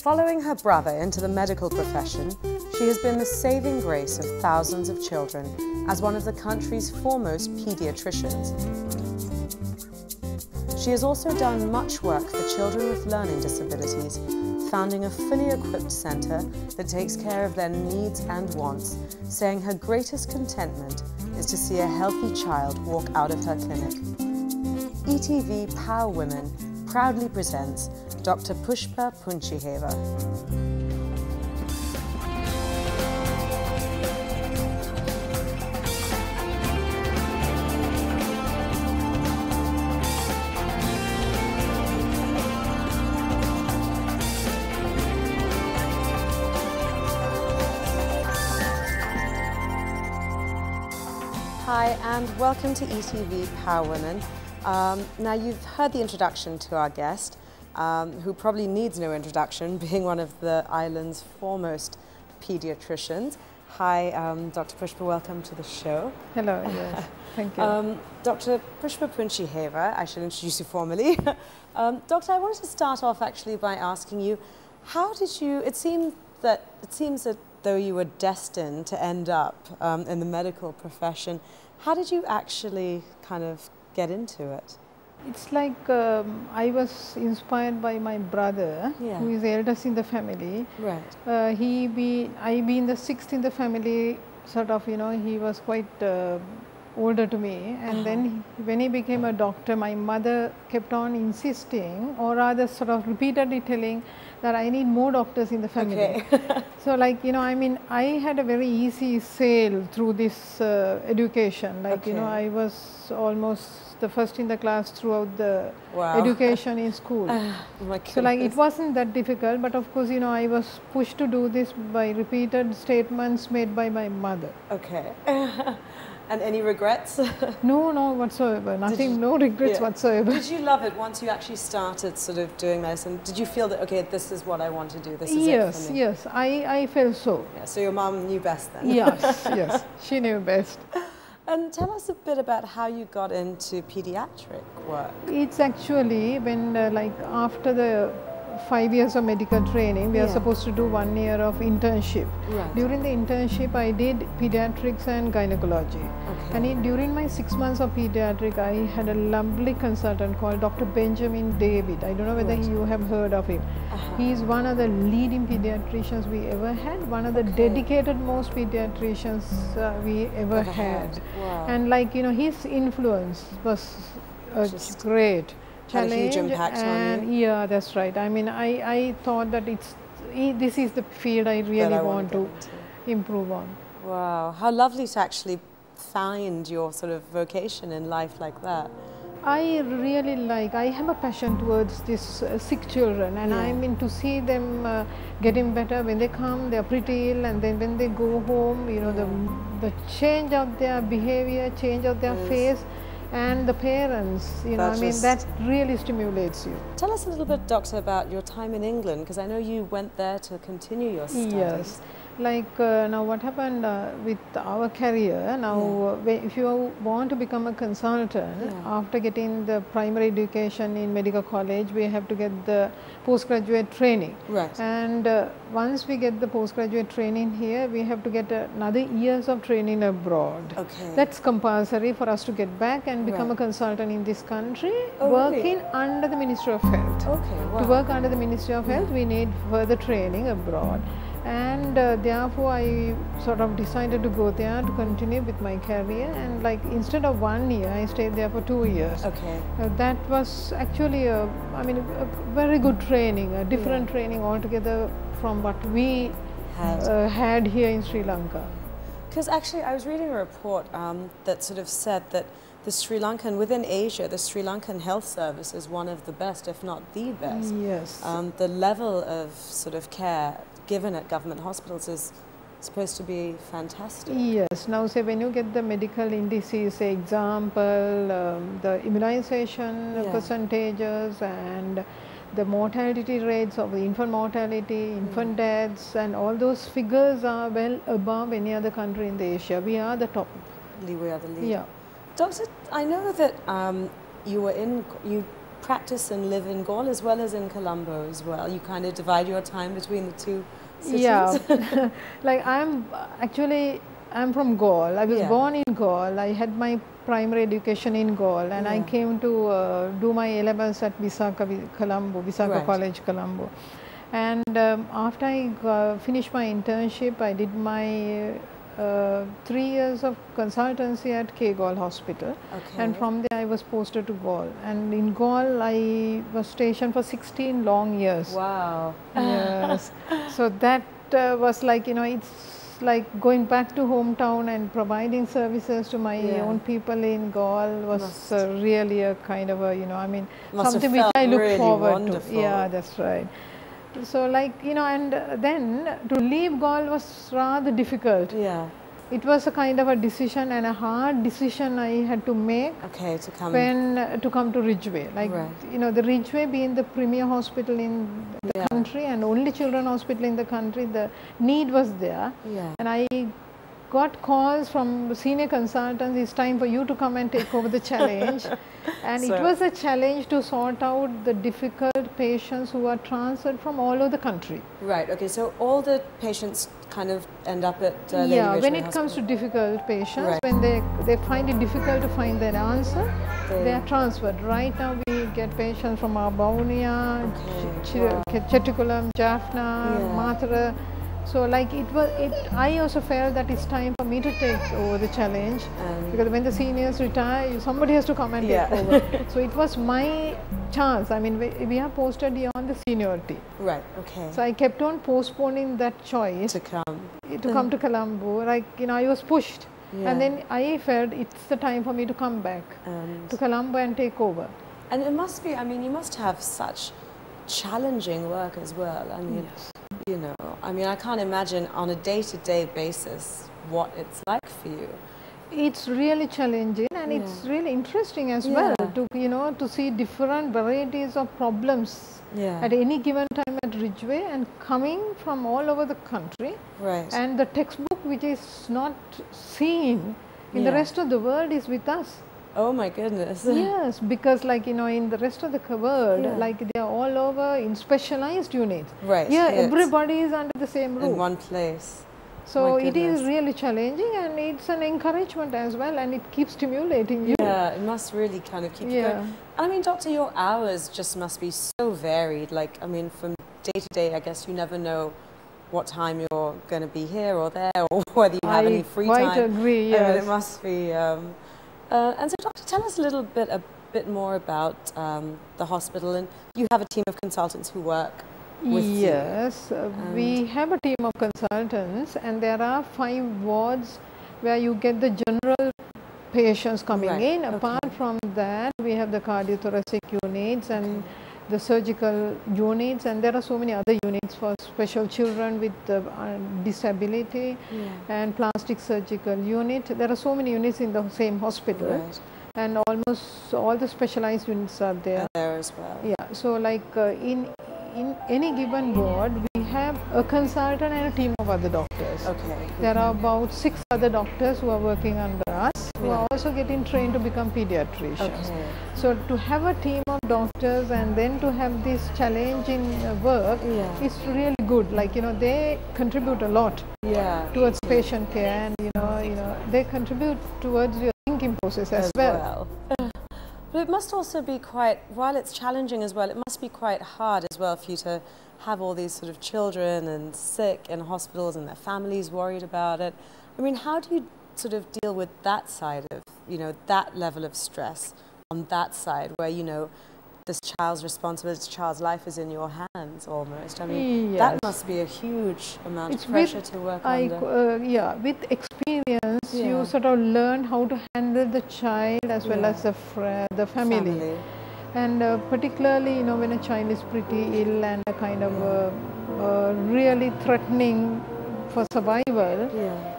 Following her brother into the medical profession, she has been the saving grace of thousands of children as one of the country's foremost pediatricians. She has also done much work for children with learning disabilities, founding a fully equipped centre that takes care of their needs and wants, saying her greatest contentment is to see a healthy child walk out of her clinic. ETV Power Women proudly presents Dr. Pushpa Punchihewa. Hi and welcome to ETV Power Women. Now you've heard the introduction to our guest, who probably needs no introduction, being one of the island's foremost pediatricians. Hi, Dr. Pushpa, welcome to the show. Hello, yes, thank you. Dr. Pushpa Punchihewa, I should introduce you formally. Doctor, I wanted to start off actually by asking you, how did you, it seems that though you were destined to end up in the medical profession, how did you actually kind of get into it? It's like I was inspired by my brother, who is the eldest in the family. Right. I being the sixth in the family, sort of, you know, he was quite older to me, and then when he became a doctor, my mother kept on insisting, or rather sort of repeatedly telling that I need more doctors in the family. Okay. So like, you know, I mean, I had a very easy sail through this education. Like, you know, I was almost the first in the class throughout the education in school. So like, it wasn't that difficult, but of course, you know, I was pushed to do this by repeated statements made by my mother. Okay. And any regrets? No, no whatsoever. Nothing, no regrets whatsoever. Did you love it once you actually started sort of doing medicine? Did you feel that, okay, this is what I want to do, this is it for me? Yes, I felt so. Yeah, so your mom knew best then? Yes, yes, she knew best. And tell us a bit about how you got into pediatric work. It's actually when like after the 5 years of medical training, we are supposed to do 1 year of internship. Right. During the internship, I did pediatrics and gynecology. And during my 6 months of pediatric, I had a lovely consultant called Dr. Benjamin David. I don't know whether you have heard of him. He is one of the leading pediatricians we ever had, one of the dedicated most pediatricians we ever had. Wow. And like, you know, his influence was great. Had a huge impact on you? Yeah, that's right. I mean, I thought that this is the field I really want to improve on. Wow, how lovely to actually find your sort of vocation in life like that. I really like, I have a passion towards these sick children, and I mean to see them getting better. When they come, they are pretty ill, and then when they go home, you know, the change of their behavior, change of their face, and the parents, you know, I mean, that really stimulates you. Tell us a little bit, Doctor, about your time in England, because I know you went there to continue your studies. Yes. Like now what happened with our career, now if you want to become a consultant, after getting the primary education in medical college, we have to get the postgraduate training. Right. And once we get the postgraduate training here, we have to get another years of training abroad. Okay. That's compulsory for us to get back and become a consultant in this country, working under the Ministry of Health. Okay, wow. To work under the Ministry of Health, we need further training abroad. And therefore I sort of decided to go there to continue with my career, and like instead of 1 year, I stayed there for 2 years. Okay. That was actually a very good training, a different training altogether from what we had here in Sri Lanka. Because actually I was reading a report that sort of said that the Sri Lankan, within Asia, the Sri Lankan health service is one of the best, if not the best. Yes. The level of sort of care given at government hospitals is supposed to be fantastic. Yes. Now say when you get the medical indices, say example, the immunization percentages and the mortality rates of the infant mortality, infant deaths, and all those figures are well above any other country in the Asia. We are the top. We are the lead. Yeah. Doctor, I know that you practice and live in Gaul as well as in Colombo as well? You kind of divide your time between the two cities? Yeah, like I'm from Gaul. I was born in Gaul. I had my primary education in Gaul, and I came to do my A-levels at Visakha College, Colombo. And after I finished my internship, I did my 3 years of consultancy at K Gaul Hospital, and from there I was posted to Gaul. And in Gaul, I was stationed for 16 long years. Wow. Yes. So that was like, it's like going back to hometown and providing services to my own people in Gaul was really a kind of a, something which I look forward to. Yeah, that's right. So like, and then to leave Gaul was rather difficult. Yeah. It was a kind of a decision, and a hard decision I had to make to come to Ridgeway. Like, the Ridgeway being the premier hospital in the country and only children hospital in the country, the need was there. Yeah. And I got calls from senior consultants, it's time for you to come and take over the challenge. And it was a challenge to sort out the difficult patients who are transferred from all over the country. Right, okay, so all the patients kind of end up at when it comes to difficult patients, when they find it difficult to find their answer, they are transferred. Right now we get patients from Arbonia, Chetikulam, Jaffna, Mathura. So like I also felt that it's time for me to take over the challenge, because when the seniors retire, somebody has to come and take over. So it was my chance. I mean, we are posted beyond the seniority. Right, okay. So I kept on postponing that choice to come to Colombo. Like, I was pushed. And then I felt it's the time for me to come back to Colombo and take over. And it must be, I mean, you must have such challenging work as well. I mean, I can't imagine on a day-to-day basis what it's like for you. It's really challenging, and it's really interesting as well to to see different varieties of problems at any given time at Ridgeway, and coming from all over the country. Right. And the textbook which is not seen in the rest of the world is with us. Oh my goodness. Yes, because like, in the rest of the world, like they are all over in specialized units. Right. Yeah, everybody is under the same roof. In one place. So it is really challenging, and it's an encouragement as well, and it keeps stimulating you. Yeah, it must really kind of keep you going. I mean, doctor, your hours just must be so varied. Like, I mean, from day to day, I guess you never know what time you're going to be here or there, or whether you have any free time. I quite agree, yes. It must be... and so, doctor, tell us a bit more about the hospital. And you have a team of consultants who work with you. Yes, we have a team of consultants, and there are 5 wards where you get the general patients coming in. Apart from that, we have the cardiothoracic units and the surgical units, and there are so many other units for special children with disability and plastic surgical unit. There are so many units in the same hospital, and almost all the specialized units are there. There as well. Yeah, so like in any given ward, we have a consultant and a team of other doctors. There are about 6 other doctors who are working under us, who are also getting trained to become pediatricians. So to have a team of doctors and then to have this challenging work is really good. Like, they contribute a lot towards patient care, and they contribute towards your thinking process as well. But it must also be quite, while it's challenging as well, it must be quite hard as well for you to have all these sort of children and sick in hospitals and their families worried about it. I mean, how do you sort of deal with that side of, that level of stress on that side where, this child's responsibility, this child's life is in your hands almost? I mean, that must be a huge amount of pressure to work under. With experience, you sort of learn how to handle the child as well as the family. And particularly, when a child is pretty ill and a kind of really threatening for survival,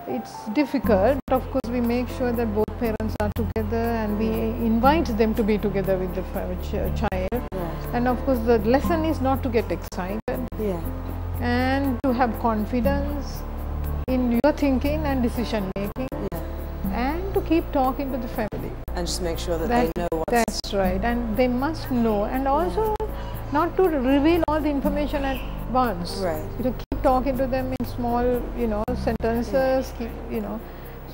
it's difficult. But of course, we make sure that both parents are together, and we invite them to be together with the child. And of course, the lesson is not to get excited and to have confidence in your thinking and decision making, and to keep talking to the family. and just make sure that they know what's... That's right, and they must know, and also not to reveal all the information at once. Right. Keep talking to them in small, sentences. Keep,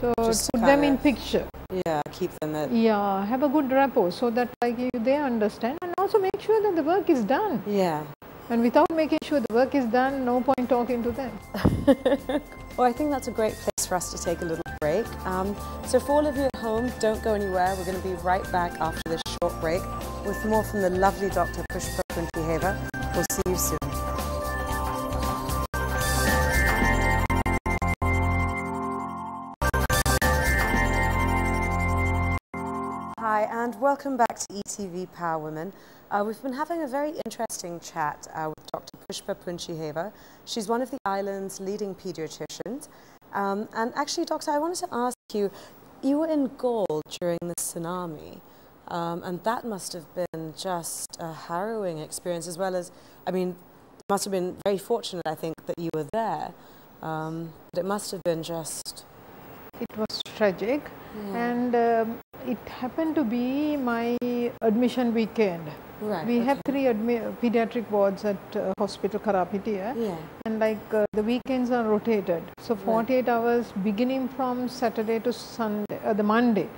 so just put them in picture. Yeah, keep them at... Yeah, have a good rapport so that they understand, and also make sure that the work is done. Yeah. And without making sure the work is done, no point talking to them. Well, I think that's a great place for us to take a little break. So for all of you at home, don't go anywhere. We're going to be right back after this short break with more from the lovely Dr. Pushpa Punchihewa. We'll see you soon. Hi, and welcome back to ETV Power Women. We've been having a very interesting chat with Dr. Pushpa Punchihewa. She's one of the island's leading pediatricians. And actually, Doctor, I wanted to ask you, you were in Galle during the tsunami, and that must have been just a harrowing experience, as well as, I mean, it must have been very fortunate, I think, that you were there. But it must have been just... It was tragic, and it happened to be my admission weekend. Right, we have 3 pediatric wards at Hospital Karapitia, and the weekends are rotated. So 48 hours beginning from Saturday to Sunday, the Monday,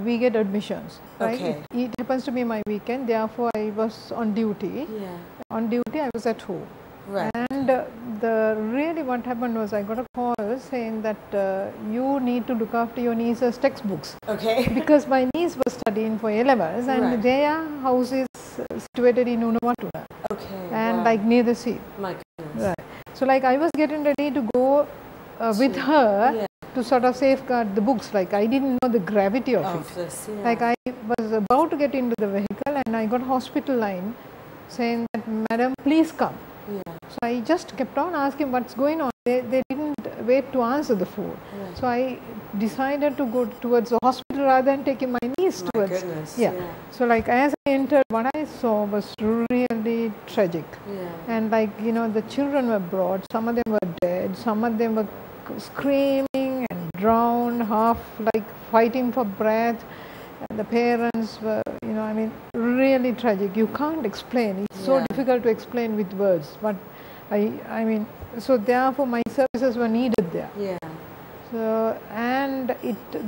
we get admissions. Right? Okay. It happens to be my weekend, therefore I was on duty. On duty I was at home. Right. And really what happened was I got a call saying that you need to look after your niece's textbooks. Okay. Because my niece was studying for A-levels, and their house is situated in Unawatuna. Okay. And near the sea. My goodness. Right. So I was getting ready to go with her to sort of safeguard the books. I didn't know the gravity of it. This, I was about to get into the vehicle, and I got hospital line saying that, "Madam, please come." So I just kept on asking what's going on. They didn't wait to answer the phone. So I decided to go towards the hospital rather than taking my niece towards. My goodness. So as I entered, what I saw was really tragic. And the children were brought. Some of them were dead. Some of them were screaming and drowned, half fighting for breath. And the parents were, really tragic. You can't explain. It's so difficult to explain with words. But so therefore my services were needed there. So, and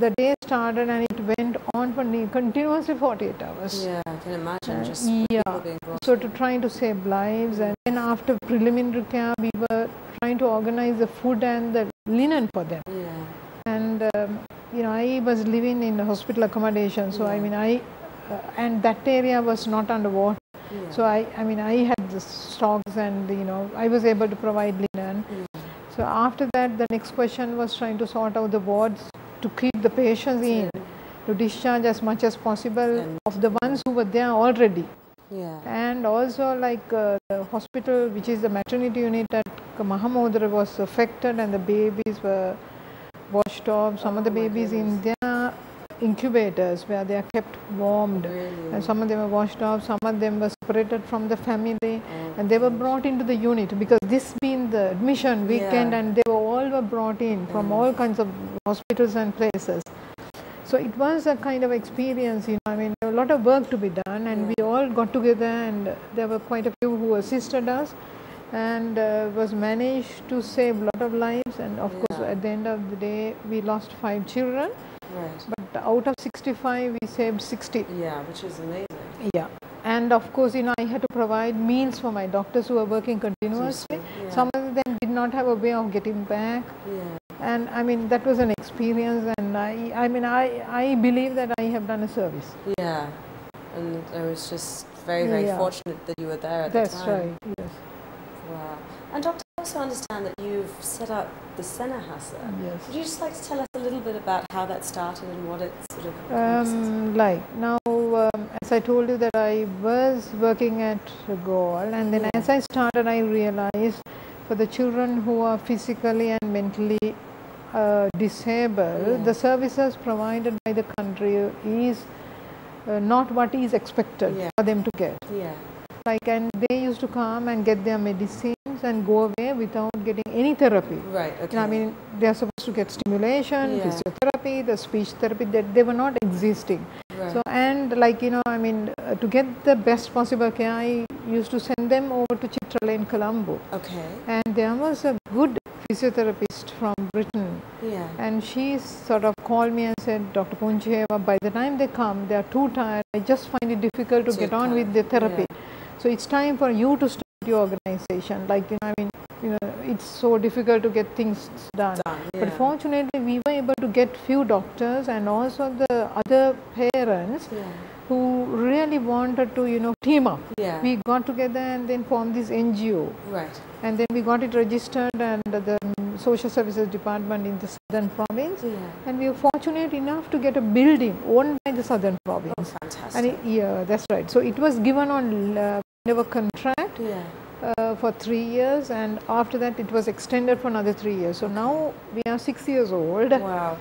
the day started and it went on for continuously 48 hours. Yeah, I can imagine just people being brought. So to trying to save lives, and then after preliminary care, we were trying to organize the food and the linen for them. And I was living in a hospital accommodation, so and that area was not underwater. So I had the stocks, and I was able to provide linen. So after that, the next question was trying to sort out the wards to keep the patients in, to discharge as much as possible of the ones who were there already. And also the hospital, which is the maternity unit at Mahamudra, was affected, and the babies were washed off. Some of the babies in their incubators where they are kept warmed, and some of them were washed off, some of them were separated from the family, and they were brought into the unit, because this being the admission weekend, and they were brought in from all kinds of hospitals and places. So it was a kind of experience, there was a lot of work to be done, and we all got together, and there were quite a few who assisted us, and was managed to save a lot of lives. And of course at the end of the day we lost 5 children. But out of 65 we saved 60. Yeah, which is amazing. And of course I had to provide meals for my doctors who were working continuously. Some of them did not have a way of getting back. And that was an experience, and I believe that I have done a service. And I was just very fortunate that you were there at the time. That's right, yes. Wow. And Doctor, I also understand that you've set up the Senahasa. Yes. Would you just like to tell us a little bit about how that started and what it sort of now, as I told you that I was working at Galle, and then as I started, I realized for the children who are physically and mentally disabled, the services provided by the country is not what is expected for them to get. And they used to come and get their medicines comes and go away without getting any therapy. Right, okay. I mean, they are supposed to get stimulation, physiotherapy, the speech therapy, that they were not existing. Right. So, and like, I mean, to get the best possible care, I used to send them over to Chitrala in Colombo. Okay. And there was a good physiotherapist from Britain. Yeah. And she sort of called me and said, Dr. Punchihewa, by the time they come, they are too tired. I just find it difficult to get on with the therapy. Yeah. So it's time for you to start your organization. Like, I mean, it's so difficult to get things done. But fortunately, we were able to get few doctors and also the other parents who really wanted to, team up. Yeah. We got together and then formed this NGO. Right. And then we got it registered under the Social Services Department in the Southern Province. Yeah. And we were fortunate enough to get a building owned by the Southern Province. Oh, fantastic. And that's right. So it was given on a contract for 3 years, and after that it was extended for another 3 years. So now we are 6 years old. Wow.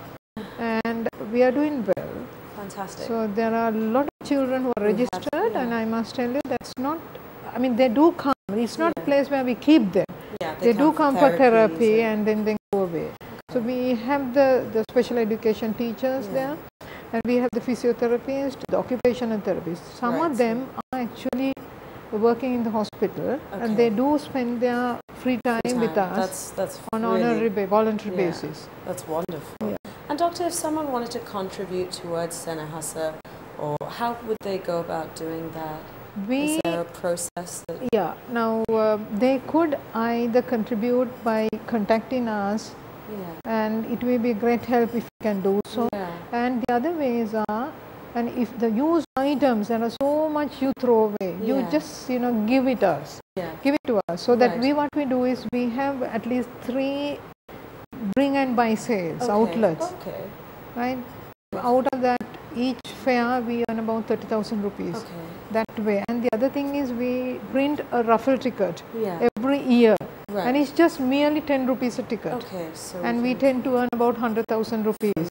And we are doing well. Fantastic. So there are a lot of children who are registered, and I must tell you, that's not, I mean, they do come. It's not a place where we keep them. Yeah, they do come for therapy and then they go away. Okay. So we have the special education teachers there, and we have the physiotherapists, the occupational therapists. Some of them are actually working in the hospital, and they do spend their free time with us that's on really, voluntary basis. That's wonderful. Yeah. And doctor, if someone wanted to contribute towards Senahasa, or how would they go about doing that? Is there a process? Now they could either contribute by contacting us, and it will be a great help if you can do so. And the other ways are, and if the used items, there are so much you throw away, you just give it us, give it to us. So that what we do is we have at least 3 bring and buy sales outlets, right? Out of that, each fair we earn about 30,000 rupees that way. And the other thing is we print a raffle ticket every year, and it's just merely 10 rupees a ticket. So and we tend to earn about 100,000 rupees.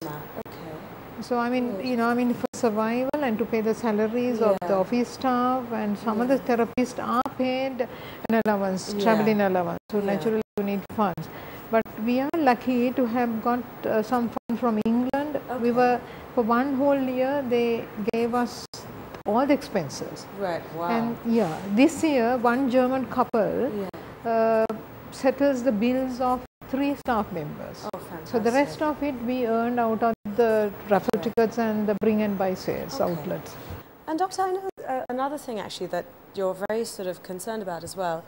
So I mean, for survival and to pay the salaries of the office staff, and some of the therapists are paid an allowance, traveling allowance. So naturally you need funds. But we are lucky to have got some funds from England. We were, for 1 whole year, they gave us all the expenses. Right, wow. And this year, one German couple settles the bills of 3 staff members. Oh, fantastic. So the rest of it we earned out of the raffle tickets and the bring and buy sales outlets. And doctor, I know another thing actually that you're very sort of concerned about as well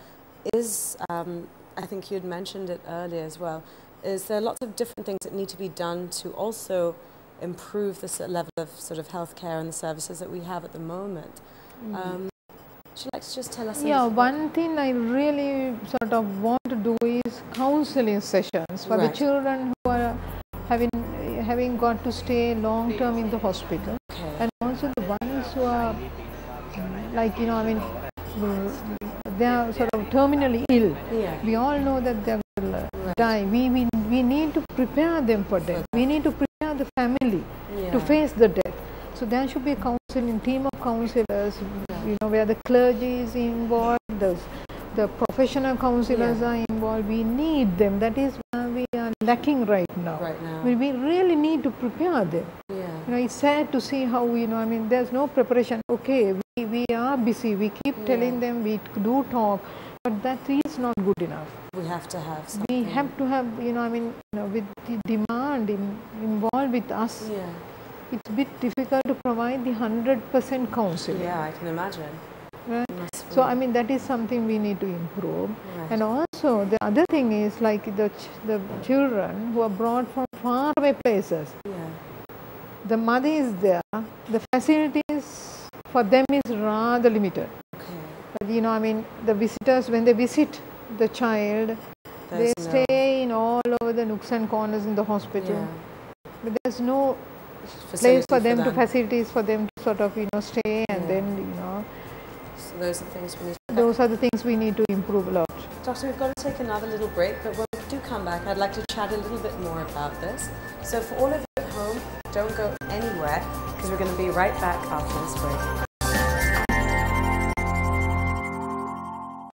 is, I think you'd mentioned it earlier as well, is there are lots of different things that need to be done to also improve the level of sort of healthcare and the services that we have at the moment. Would you like to just tell us? One thing I really sort of want to do is counseling sessions for the children who are having got to stay long term in the hospital, and also the ones who are like, I mean, they are sort of terminally ill. We all know that they will die. We need to prepare them for death. We need to prepare the family to face the death. So there should be a counseling team of counselors, where the clergy is involved, the professional counselors are involved. We need them. That is where we are lacking right now. We really need to prepare them. It's sad to see how, I mean, there's no preparation. Okay, we are busy. We keep telling them, we do talk, but that is not good enough. We have to have something. We have to have, with the demand involved with us, it's a bit difficult to provide the 100% counseling. Yeah, I can imagine. Right? So, I mean, that is something we need to improve. And also, the other thing is like the children who are brought from far away places. The mother is there, the facilities for them is rather limited. But, I mean, the visitors, when they visit the child, they stay in all over the nooks and corners in the hospital. But there's no place for them, facilities for them to sort of, stay and then, So those are things we need to those are the things we need to improve a lot. Doctor, we've got to take another little break, but when we do come back, I'd like to chat a little bit more about this. So for all of you at home, don't go anywhere, because we're going to be right back after this break.